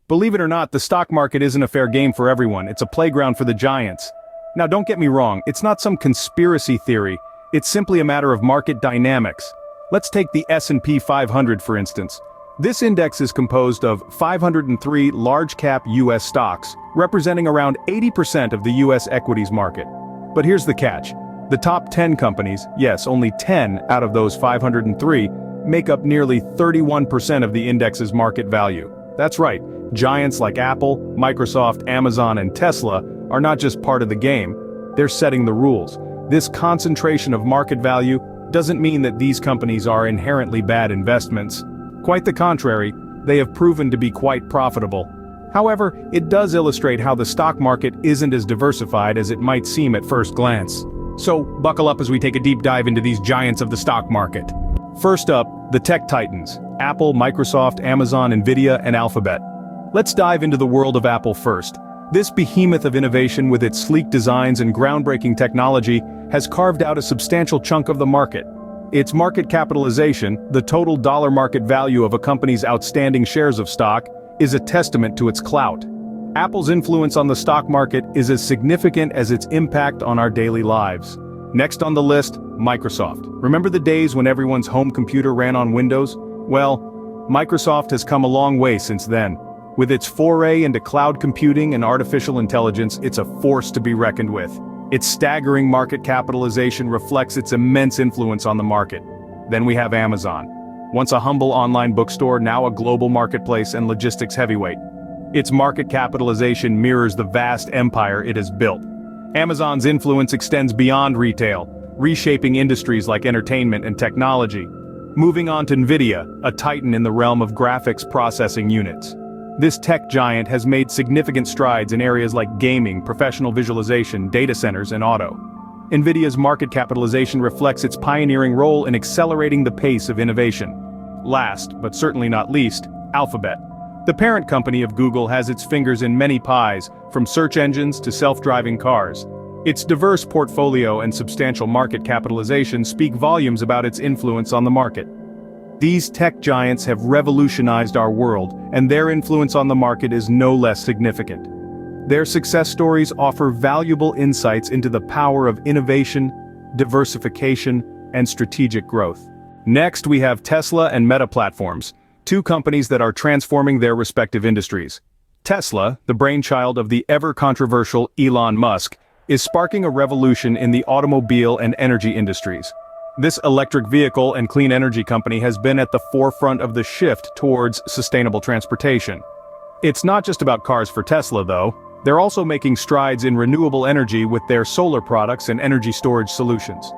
Believe it or not, the stock market isn't a fair game for everyone, it's a playground for the giants. Now don't get me wrong, it's not some conspiracy theory, it's simply a matter of market dynamics. Let's take the S&P 500 for instance. This index is composed of 503 large-cap US stocks, representing around 80% of the US equities market. But here's the catch. The top 10 companies, yes, only 10 out of those 503, make up nearly 31% of the index's market value. That's right, giants like Apple, Microsoft, Amazon, and Tesla are not just part of the game, they're setting the rules. This concentration of market value doesn't mean that these companies are inherently bad investments. Quite the contrary, they have proven to be quite profitable. However, it does illustrate how the stock market isn't as diversified as it might seem at first glance. So, buckle up as we take a deep dive into these giants of the stock market. First up, the tech titans: Apple, Microsoft, Amazon, Nvidia, and Alphabet. Let's dive into the world of Apple first. This behemoth of innovation with its sleek designs and groundbreaking technology has carved out a substantial chunk of the market. Its market capitalization, the total dollar market value of a company's outstanding shares of stock, is a testament to its clout. Apple's influence on the stock market is as significant as its impact on our daily lives. Next on the list, Microsoft. Remember the days when everyone's home computer ran on Windows? Well, Microsoft has come a long way since then. With its foray into cloud computing and artificial intelligence, it's a force to be reckoned with. Its staggering market capitalization reflects its immense influence on the market. Then we have Amazon. Once a humble online bookstore, now a global marketplace and logistics heavyweight. Its market capitalization mirrors the vast empire it has built. Amazon's influence extends beyond retail, reshaping industries like entertainment and technology. Moving on to Nvidia, a titan in the realm of graphics processing units. This tech giant has made significant strides in areas like gaming, professional visualization, data centers, and auto. Nvidia's market capitalization reflects its pioneering role in accelerating the pace of innovation. Last, but certainly not least, Alphabet. The parent company of Google has its fingers in many pies, from search engines to self-driving cars. Its diverse portfolio and substantial market capitalization speak volumes about its influence on the market. These tech giants have revolutionized our world, and their influence on the market is no less significant. Their success stories offer valuable insights into the power of innovation, diversification, and strategic growth. Next, we have Tesla and Meta Platforms, two companies that are transforming their respective industries. Tesla, the brainchild of the ever-controversial Elon Musk, is sparking a revolution in the automobile and energy industries. This electric vehicle and clean energy company has been at the forefront of the shift towards sustainable transportation. It's not just about cars for Tesla though, they're also making strides in renewable energy with their solar products and energy storage solutions.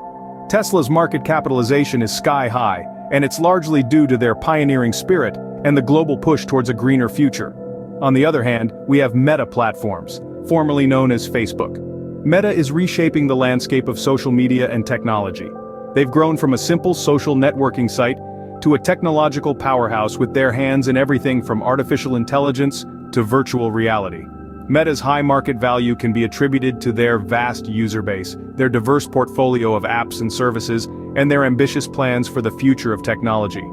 Tesla's market capitalization is sky high, and it's largely due to their pioneering spirit and the global push towards a greener future. On the other hand, we have Meta Platforms, formerly known as Facebook. Meta is reshaping the landscape of social media and technology. They've grown from a simple social networking site to a technological powerhouse with their hands in everything from artificial intelligence to virtual reality. Meta's high market value can be attributed to their vast user base, their diverse portfolio of apps and services, and their ambitious plans for the future of technology.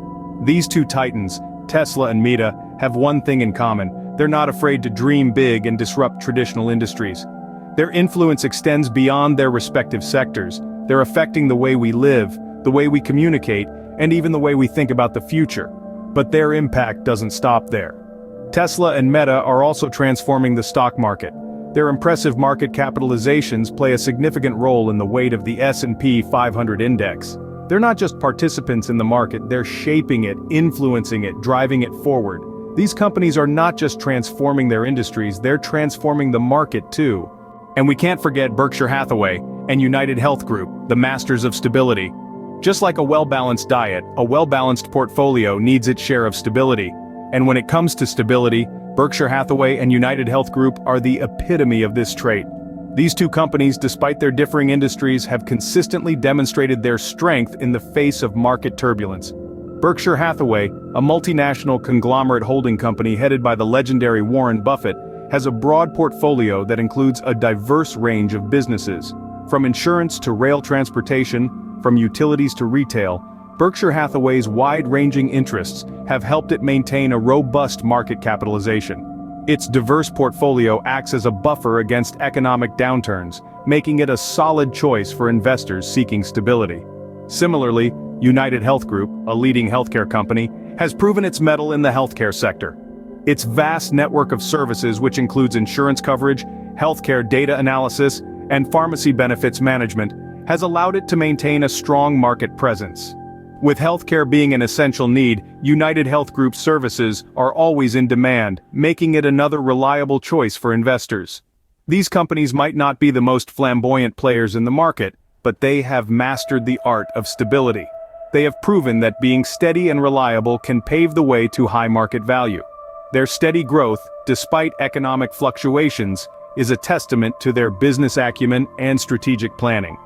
These two titans, Tesla and Meta, have one thing in common: they're not afraid to dream big and disrupt traditional industries. Their influence extends beyond their respective sectors. They're affecting the way we live, the way we communicate, and even the way we think about the future. But their impact doesn't stop there. Tesla and Meta are also transforming the stock market. Their impressive market capitalizations play a significant role in the weight of the S&P 500 index. They're not just participants in the market, they're shaping it, influencing it, driving it forward. These companies are not just transforming their industries, they're transforming the market too. And we can't forget Berkshire Hathaway and United Health Group, the masters of stability. Just like a well-balanced diet, a well-balanced portfolio needs its share of stability. And when it comes to stability, Berkshire Hathaway and United Health Group are the epitome of this trait. These two companies, despite their differing industries, have consistently demonstrated their strength in the face of market turbulence. Berkshire Hathaway, a multinational conglomerate holding company headed by the legendary Warren Buffett, has a broad portfolio that includes a diverse range of businesses. From insurance to rail transportation, from utilities to retail, Berkshire Hathaway's wide-ranging interests have helped it maintain a robust market capitalization. Its diverse portfolio acts as a buffer against economic downturns, making it a solid choice for investors seeking stability. Similarly, United Health Group, a leading healthcare company, has proven its mettle in the healthcare sector. Its vast network of services, which includes insurance coverage, healthcare data analysis, and pharmacy benefits management, has allowed it to maintain a strong market presence. With healthcare being an essential need, United Health Group's services are always in demand, making it another reliable choice for investors. These companies might not be the most flamboyant players in the market, but they have mastered the art of stability. They have proven that being steady and reliable can pave the way to high market value. Their steady growth, despite economic fluctuations, is a testament to their business acumen and strategic planning.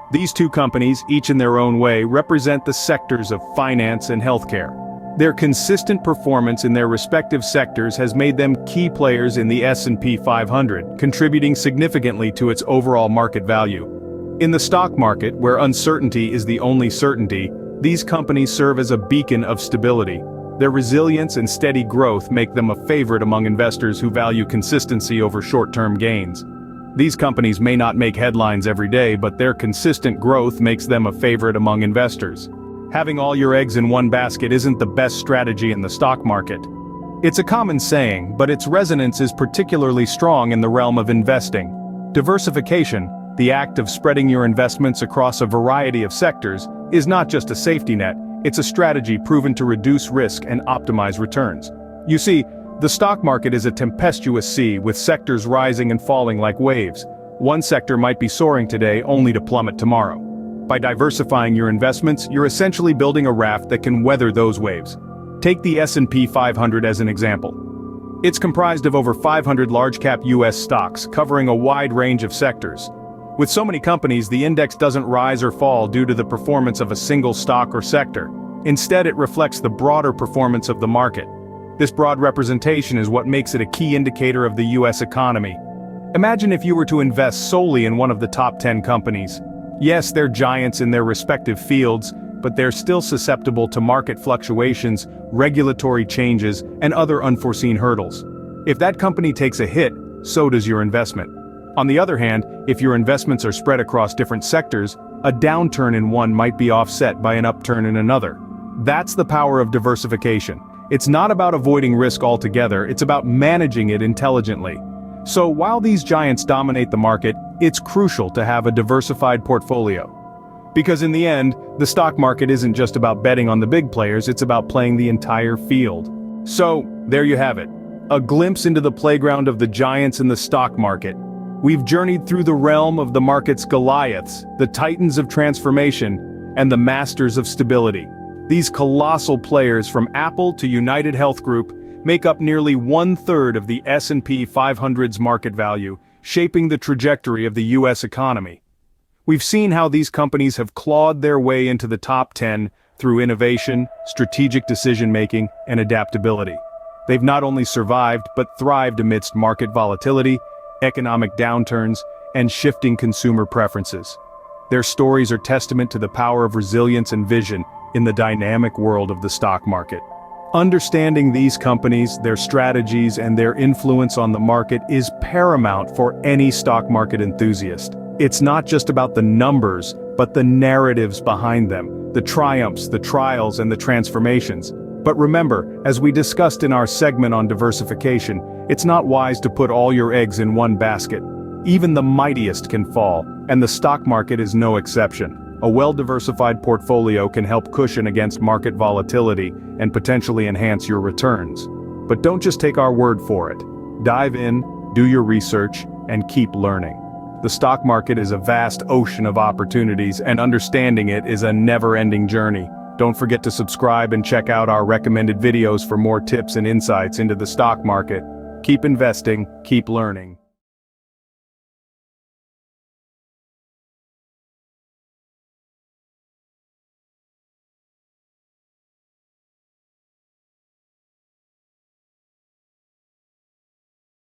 These two companies, each in their own way, represent the sectors of finance and healthcare. Their consistent performance in their respective sectors has made them key players in the S&P 500, contributing significantly to its overall market value. In the stock market, where uncertainty is the only certainty, these companies serve as a beacon of stability. Their resilience and steady growth make them a favorite among investors who value consistency over short-term gains. These companies may not make headlines every day, but their consistent growth makes them a favorite among investors. Having all your eggs in one basket isn't the best strategy in the stock market. It's a common saying, but its resonance is particularly strong in the realm of investing. Diversification, the act of spreading your investments across a variety of sectors, is not just a safety net, it's a strategy proven to reduce risk and optimize returns. You see, the stock market is a tempestuous sea with sectors rising and falling like waves. One sector might be soaring today only to plummet tomorrow. By diversifying your investments, you're essentially building a raft that can weather those waves. Take the S&P 500 as an example. It's comprised of over 500 large-cap US stocks, covering a wide range of sectors. With so many companies, the index doesn't rise or fall due to the performance of a single stock or sector. Instead, it reflects the broader performance of the market. This broad representation is what makes it a key indicator of the US economy. Imagine if you were to invest solely in one of the top 10 companies. Yes, they're giants in their respective fields, but they're still susceptible to market fluctuations, regulatory changes, and other unforeseen hurdles. If that company takes a hit, so does your investment. On the other hand, if your investments are spread across different sectors, a downturn in one might be offset by an upturn in another. That's the power of diversification. It's not about avoiding risk altogether, it's about managing it intelligently. So while these giants dominate the market, it's crucial to have a diversified portfolio. Because in the end, the stock market isn't just about betting on the big players, it's about playing the entire field. So, there you have it. A glimpse into the playground of the giants in the stock market. We've journeyed through the realm of the market's Goliaths, the titans of transformation, and the masters of stability. These colossal players from Apple to United Health Group make up nearly 1/3 of the S&P 500's market value, shaping the trajectory of the US economy. We've seen how these companies have clawed their way into the top 10 through innovation, strategic decision-making, and adaptability. They've not only survived but thrived amidst market volatility, economic downturns, and shifting consumer preferences. Their stories are testament to the power of resilience and vision in the dynamic world of the stock market. Understanding these companies, their strategies, and their influence on the market is paramount for any stock market enthusiast. It's not just about the numbers, but the narratives behind them, the triumphs, the trials, and the transformations. But remember, as we discussed in our segment on diversification, it's not wise to put all your eggs in one basket. Even the mightiest can fall, and the stock market is no exception. A well-diversified portfolio can help cushion against market volatility and potentially enhance your returns. But don't just take our word for it. Dive in, do your research, and keep learning. The stock market is a vast ocean of opportunities, and understanding it is a never-ending journey. Don't forget to subscribe and check out our recommended videos for more tips and insights into the stock market. Keep investing, keep learning.